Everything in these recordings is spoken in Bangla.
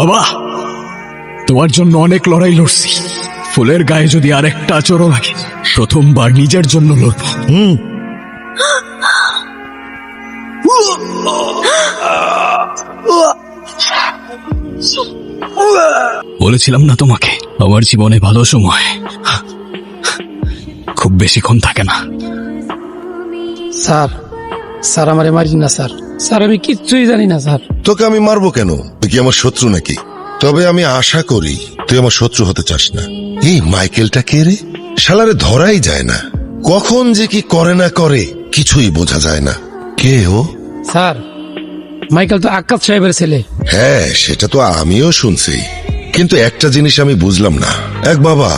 বাবা, তোমার জন্য অনেক লড়াই লড়ছি। ফুলের গায়ে যদি আর একটা আচরও লাগে, প্রথমবার নিজের জন্য লড়ব। বলেছিলাম না তোমাকে, আমার জীবনে ভালো সময় খুব বেশিক্ষণ থাকে না। স্যার, স্যার আমারে মারিন না স্যার। স্যার আমি কিচ্ছুই জানি না স্যার। তোকে আমি মারবো কেন? তুই কি আমার শত্রু নাকি? তবে আমি আশা করি তুই আমার শত্রু হতে চাস না। এই মাইকেলটা কে রে? শালারে ধরাই যায় না, কখন যে কি করে না করে কিছুই বোঝা যায় না। কে ও? স্যার, মাইকেল তো আক্কাস সাহেবের ছেলে। হ্যাঁ, সেটা তো আমিও শুনছি, কিন্তু একটা জিনিস আমি বুঝলাম না। এক বাবা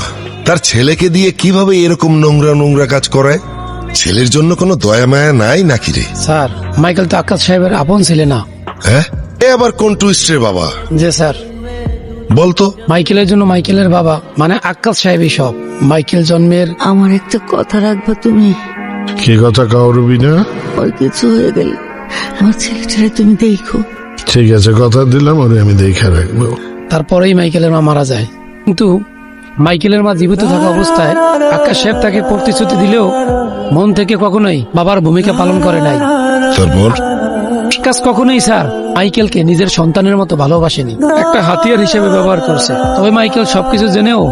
তার ছেলেকে দিয়ে কিভাবে এরকম নোংরা নোংরা কাজ করায়? ছেলের জন্য কোনো দয়া মায়া নাই নাকি রে? স্যার, মাইকেল তো আক্কাস সাহেবের আপন ছেলে না। হ্যাঁ, এ আবার কোন টুইস্ট রে বাবা? যে স্যার, বলতো। মাইকেলের জন্য মাইকেলের বাবা মানে আক্কাস সাহেবই সব। মাইকেল জন্মের আমার একটা কথা রাখবা তুমি? কি কথা কাও রুবিনা? ওর কিছু হয়ে গেল আমার ছেলেটারে তুমি দেখো। ঠিক আছে, কথা দিলাম ওরে আমি দেখে রাখবো। তারপরেই মাইকেলের মা মারা যায়। কিন্তু মাইকেলের মা জীবিত থাকা অবস্থায় আক্কাস সাহেব তাকে প্রতিশ্রুতি দিলেও মন থেকে কখনোই বাবার ভূমিকা পালন করে নাই। তারপর আক্কাস কখনোই স্যার মাইকেলকে নিজের সন্তানের মতো ভালোবাসেনি, একটা হাতিয়ার হিসেবে ব্যবহার করছে। তবে মাইকেল সবকিছু জেনেও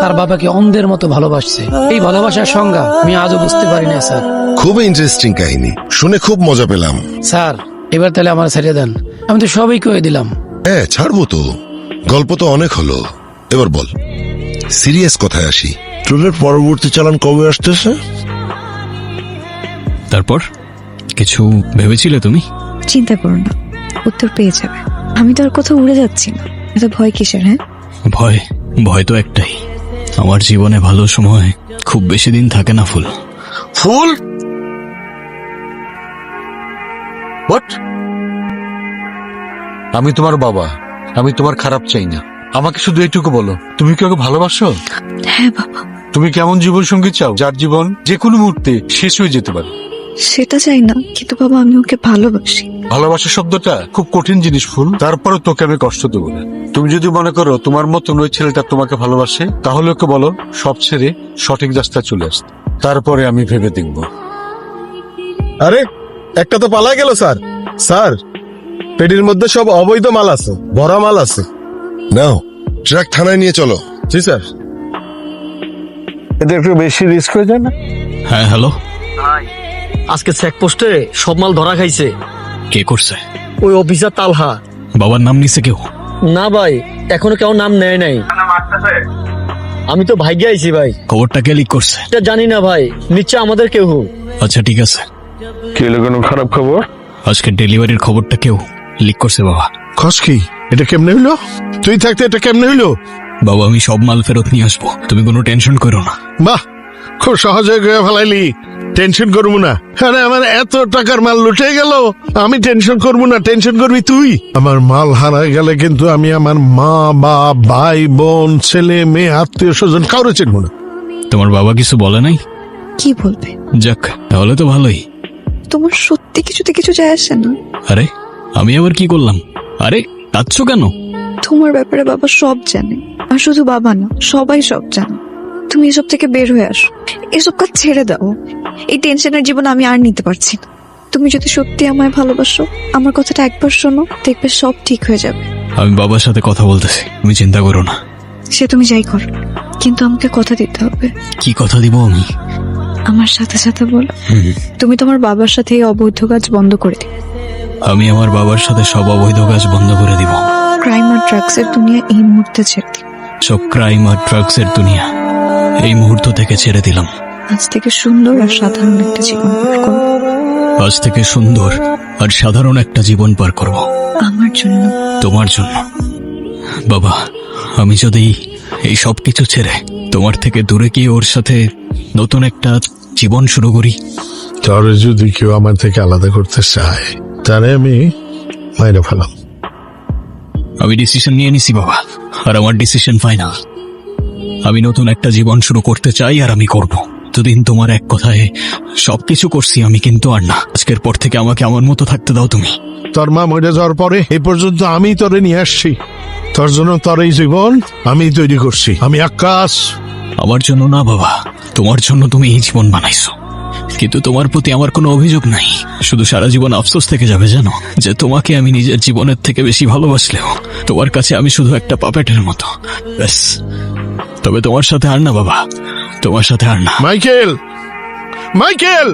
তার বাবাকে অন্ধের মতো ভালোবাসছে। এই ভালোবাসার সংজ্ঞা আমি আজও বুঝতে পারি না স্যার। খুব ইন্টারেস্টিং কাহিনী, শুনে খুব মজা পেলাম। স্যার, এবার তাহলে আমার ছেড়ে দেন, আমি তো সবই কয়ে দিলাম। হ্যাঁ, ছাড়বো তো। গল্প তো অনেক হলো, এবার বল সিরিয়াস কথায় আসি। তোদের পরবর্তী চালান কবে আসতেছে? তারপর কিছু ভেবেছিলে তুমি? চিন্তা করো না, উত্তর পেয়ে যাবে। আমি তো আর কোথাও উড়ে যাচ্ছি না, এত ভয় কিসের? হ্যাঁ, ভয়? ভয় তো একটাই, আমার জীবনে ভালো সময় খুব বেশি দিন থাকে না। ফুল ফুল? হোয়াট? আমি তোমার বাবা, আমি তোমার খারাপ চাই না। আমাকে শুধু এইটুকু বলো, তুমি কি ওকে ভালোবাসো? হ্যাঁ বাবা। তুমি কেমন জীবন সঙ্গী চাও যার জীবন যে কোনো মুহূর্তে শেষ হয়ে যেতে পারে? সেটা চাই না, কিন্তু বাবা আমি ওকে ভালোবাসি। ভালোবাসা শব্দটা খুব কঠিন জিনিস ফুল, তারপরে তোকে আমি কষ্ট দেবো না। তুমি যদি মনে করো তোমার মতন ওই ছেলেটা তোমাকে ভালোবাসে, তাহলে ওকে বলো সব ছেড়ে সঠিক রাস্তায় চলে আসতে, তারপরে আমি ভেবে দেখবো। আরে একটা তো পালা গেল স্যার। স্যার, পেটির মধ্যে সব অবৈধ মাল আছে, ভরা মাল আছে। নাও, ট্রাক থানায় নিয়ে চলো। জি স্যার। এটা একটু বেশি রিস্ক হয়ে যায় না? হ্যাঁ, হ্যালো। আজকে চেকপোস্টে সব মাল ধরা খাইছে। কে করছে? ওই অফিসার তালহা। বাবার নাম নিছে কেউ? না ভাই, এখনো কেউ নাম নেয় নাই। আমি তো ভাগ্যে আইছি ভাই। খবরটা কে লিক করছে? এটা জানি না ভাই, নিশ্চয় আমাদের কেউ। আচ্ছা ঠিক আছে। কি হলো, কোনো খারাপ খবর? আজকে ডেলিভারির খবরটা কেউ লিক করছে বাবা। খস কি? এটা কেমনে হইলো? তুই থাকতে এটা কেমনে হইলো? বাবা, আমি সব মাল ফেরত নিয়ে আসবো, তুমি কোনো টেনশন করো না। বাহ, খুব সহজে গিয়ে ফেলাইলি। টেনশন করবো না? আরে আমার এত টাকার মাল লুটে গেল, আমি টেনশন করবো না? টেনশন করবি তুই। আমার মাল হারায় গেলে কিন্তু আমি আমার মা, বাপ, ভাই, বোন, ছেলে, মেয়ে, আত্মীয় স্বজন কাউরে চিনবো না। তোমার বাবা কিছু বলে নাই? কি বলবে? যাক, তাহলে তো ভালোই। তোমার সত্যি কিছুতে কিছু যায় আসে না। আরে আমি আবার কি করলাম? আরে কাঁদছো কেন? তোমার ব্যাপারে বাবা সব জানে, আর শুধু বাবা না, সবাই সব জানে। তুমি এসব থেকে বের হয়ে আসো, এসব কাজ ছেড়ে দাও। এই টেনশনের জীবন আমি আর নিতে পারছি না। তুমি যদি সত্যি আমায় ভালোবাসো, আমার কথাটা একবার শোনো, দেখবে সব ঠিক হয়ে যাবে। আমি বাবার সাথে কথা বলতেছি, তুমি চিন্তা করো না। সে তুমি যাই করো, কিন্তু আমাকে কথা দিতে হবে। কি কথা দিব আমি? আমার সাথে সাথে বলো, তুমি তোমার বাবার সাথে এই অবৈধ কাজ বন্ধ করে দিবে। আমি আমার বাবার সাথে সব অবৈধ কাজ বন্ধ করে দিব। ক্রাইম আর ড্রাগসের দুনিয়া এই মুহূর্তে ছেড়ে দিবে। সব ক্রাইম আর ড্রাগসের দুনিয়া এই মুহূর্ত থেকে ছেড়ে দিলাম। আজ থেকে সুন্দর আর সাধারণ একটা জীবন পার করো। আজ থেকে সুন্দর আর সাধারণ একটা জীবন পার করব আমার জন্য, তোমার জন্য। বাবা, আমি যদি এই সব কিছু ছেড়ে তোমার থেকে দূরে গিয়ে ওর সাথে নতুন একটা জীবন শুরু করি, তাহলে যদি কেউ আমার থেকে আলাদা করতে চায়, তাহলে আমি মাইরে ফেলাম। আমি ডিসিশন নিয়ে নিছি বাবা, আর আমার ডিসিশন ফাইনাল। আমি নতুন একটা জীবন শুরু করতে চাই, আর আমি করব। এতদিন তোমার এক কথায় সবকিছু করছি আমি, কিন্তু আর না। আজকের পর থেকে আমাকে আমার মতো থাকতে দাও তুমি। তোর মা মরে যাওয়ার পরে এই পর্যন্ত আমি তোরে নিয়ে আসছি। তোর জন্য তোর এই জীবন আমি তৈরি করছি। আমি আকাশ। আমার জন্য না বাবা, তোমার জন্য তুমি এই জীবন বানাইছো। কিন্তু তোমার প্রতি আমার কোনো অভিযোগ নাই, শুধু সারা জীবন আফসোস থেকে যাবে জানো, যে তোমাকে আমি নিজের জীবনের থেকে বেশি ভালোবাসলেও তোমার কাছে আমি শুধু একটা পাপেটের মতো। ব্যাস, তবে তোমার সাথে আর না বাবা, তোমার সাথে আর না। মাইকেল, মাইকেল,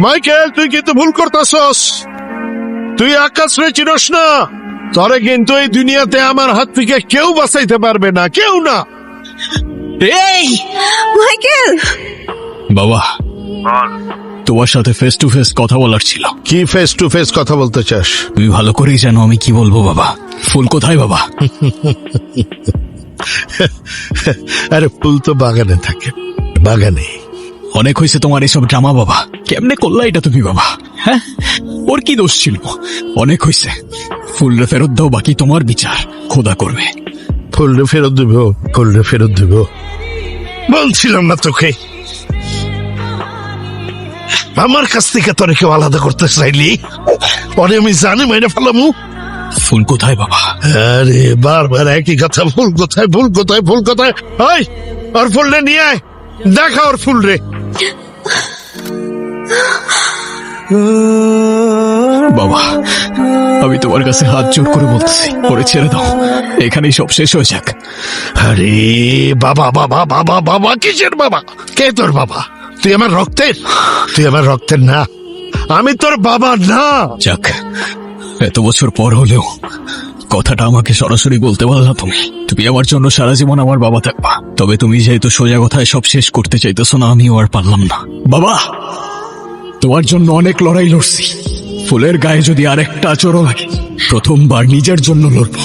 মাইকেল, তুই কিন্তু ভুল করতেছস। তুই আকাশ রে চিনস না। তোরে কিন্তু এই দুনিয়াতে আমার হাত থেকে কেউ বাঁচাইতে পারবে না, কেউ না। এই মাইকেল, বাবা, তোমার সাথে ফেস টু ফেস কথা বলার ছিল। কি ফেস টু ফেস কথা বলতে চাস? তুমি ভালো করেই জানো আমি কি বলবো বাবা। ফুল কোথায় বাবা? আরে ফুল তো বাগানে থাকে, বাগানে। অনেক হয়েছে তোমার এসব ড্রামা বাবা। কেমনে করলা এটা তুমি বাবা? হ্যাঁ, ওর কি দোষ ছিল? অনেক হয়েছে, ফুলরে ফেরত দাও, বাকি তোমার বিচার খোদা করবে। ফুলরে ফেরত দিব, ফুলরে ফেরত দিব। বলছিলাম না তোকে, আমার কাছ থেকে তোরে কেউ আলাদা করতে চাইলি পরে আমি জানি মেরে ফেলামু। ফুল কোথায় বাবা? আরে বারবার একই কথা, ফুল কোথায়, ফুল কোথায়, ফুল কোথায়? ওই ওর ফুলরে নিয়ে আয়, দেখা ওর ফুল রে। বাবা, আমি তোমার কাছে হাত জোর করে বলতেছি, ওরে ছেড়ে দাও, এখানেই সব শেষ হয়ে যাক। আরে বাবা, বাবা, বাবা, বাবা, কিসের বাবা? কে তোর বাবা? তুই আমার রক্তের, তুই আমার রক্তের না, আমি তোর বাবা না। যাক, এত বছর পর হলেও কথাটা আমাকে সরাসরি বলতে পারলা তুমি। তুমি আমার জন্য সারা জীবন আমার বাবা থাকবা। তবে তুমি যেহেতু সোজা কথায় সব শেষ করতে চাইতেছো না, আমিও আর পারলাম না। বাবা, তোমার জন্য অনেক লড়াই লড়ছি। ফুলের গায়ে যদি আরেকটা আচরণ লাগে, প্রথমবার নিজের জন্য লড়বো।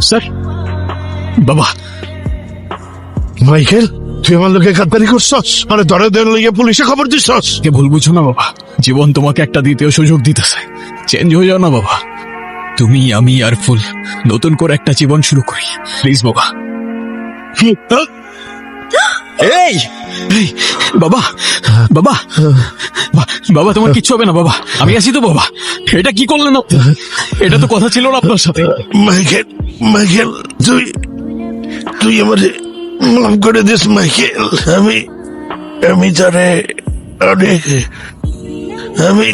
স্যার, বাবা। মাইকেল, তুই আমার লোকে গাদ্দারি করছস, মানে ধরে ধরে লইয়া পুলিশে খবর দিছস। কে ভুল বুঝো না বাবা, জীবন তোমাকে একটা দ্বিতীয় সুযোগ দিতেছে। চেঞ্জ হয়ে যাও না বাবা। তুমি, আমি আর ফুল নতুন করে একটা জীবন শুরু করি, প্লিজ বাবা। এই এই, বাবা, বাবা, বাবা, তোমার কিচ্ছু হবে না বাবা, আমি আছি তো বাবা। এটা কি করলেন আপনি? এটা তো কথা ছিল না আপনার সাথে। মাইকেল, মাইকেল, তুই তুই আমারে মাফ করে দিস মাইকেল। আমি তারে অনেক, আমি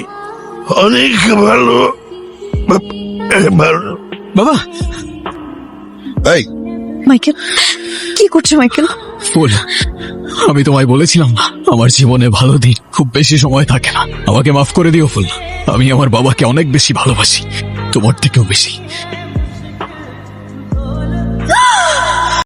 অনেক ভালো ভালো। বাবা, এই মাইকেল, কি করছো মাইকেল? ফুল, আমি তোমায় বলেছিলাম না, আমার জীবনে ভালো দিন খুব বেশি সময় থাকে না। আমাকে মাফ করে দিও ফুল, আমি আমার বাবাকে অনেক বেশি ভালোবাসি, তোমার থেকেও বেশি।